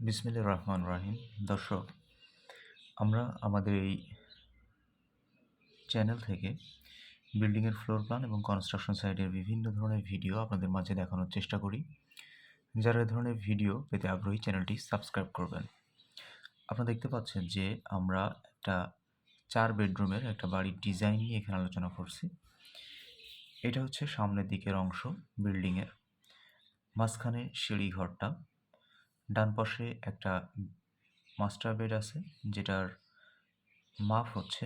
বিসমিল্লাহির রহমানির রহিম। দর্শক, আমরা আমাদের এই চ্যানেল থেকে বিল্ডিংয়ের ফ্লোর প্ল্যান এবং কনস্ট্রাকশন সাইটের বিভিন্ন ধরনের ভিডিও আপনাদের মাঝে দেখানোর চেষ্টা করি। যারা এ ধরনের ভিডিও পেতে আগ্রহী চ্যানেলটি সাবস্ক্রাইব করবেন। আপনারা দেখতে পাচ্ছেন যে আমরা একটা 4 বেডরুমের একটা বাড়ির ডিজাইন নিয়ে এখানে আলোচনা করছি। এটা হচ্ছে সামনের দিকের অংশ বিল্ডিংয়ের। মাঝখানে সিঁড়িঘরটা। ডান পাশে একটা মাস্টার বেড আছে, যেটার মাপ হচ্ছে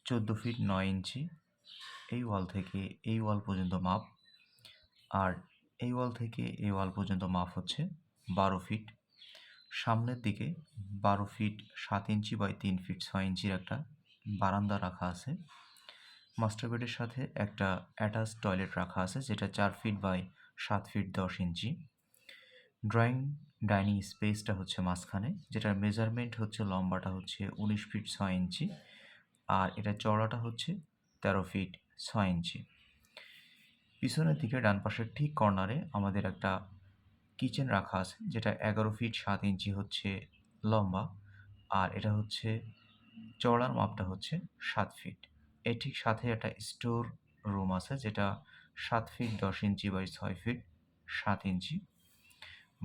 14 ফিট 9 ইঞ্চি। এই ওয়াল থেকে এই ওয়াল পর্যন্ত মাপ, আর এই ওয়াল থেকে এই ওয়াল পর্যন্ত মাপ হচ্ছে 12 ফিট। সামনের দিকে 12 ফিট 7 ইঞ্চি বাই 3 ফিট 6 ইঞ্চির একটা বারান্দা রাখা আছে। মাস্টার বেডের সাথে একটা অ্যাটাচ টয়লেট রাখা আছে, যেটা 4 feet by 7 feet 10 inch. Dining স্পেসটা হচ্ছে মাঝখানে, যেটার মেজারমেন্ট হচ্ছে লম্বাটা হচ্ছে 19 ফিট 6 ইঞ্চি, আর এটা চওড়াটা হচ্ছে 13 ফিট 6 ইঞ্চি। পিছনের দিকে ডান পাশের ঠিক কর্নারে আমাদের একটা কিচেন রাখা আছে, যেটা 11 ফিট 7 ইঞ্চি হচ্ছে লম্বা, আর এটা হচ্ছে চওড়ার মাপটা হচ্ছে 7 ফিট। এর ঠিক সাথে একটা স্টোর রুম আছে, যেটা 7 ফিট 10 ইঞ্চি বাই 6 ফিট 7 ইঞ্চি।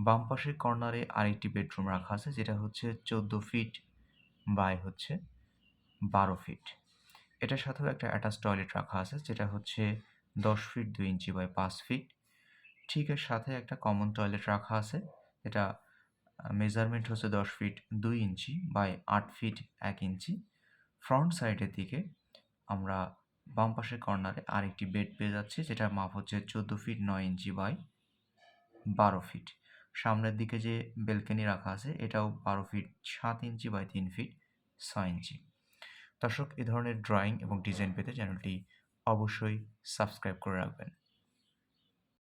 বাম পাশের কর্নারে আরেকটি বেডরুম রাখা আছে, যেটা হচ্ছে 14 ফিট বাই হচ্ছে 12 ফিট। এটার সাথেও একটা অ্যাটাচ টয়লেট রাখা আছে, যেটা হচ্ছে 10 ফিট 2 ইঞ্চি বাই 5 ফিট। ঠিক এর সাথে একটা কমন টয়লেট রাখা আছে, যেটা মেজারমেন্ট হচ্ছে 10 feet 2 inch by 8 feet 1 inch. Front সাইডের দিকে আমরা বাম পাশের কর্নারে আরেকটি বেড পেয়ে যাচ্ছি, যেটার মাপ হচ্ছে 14 ফিট 9 ইঞ্চি বাই 12 ফিট। সামনের দিকে যে বেলকনি রাখা আছে, এটাও 12 ফিট 7 ইঞ্চি বাই 3 ফিট 6 ইঞ্চি। দর্শক, এ ধরনের ড্রয়িং এবং ডিজাইন পেতে চ্যানেলটি অবশ্যই সাবস্ক্রাইব করে রাখবেন।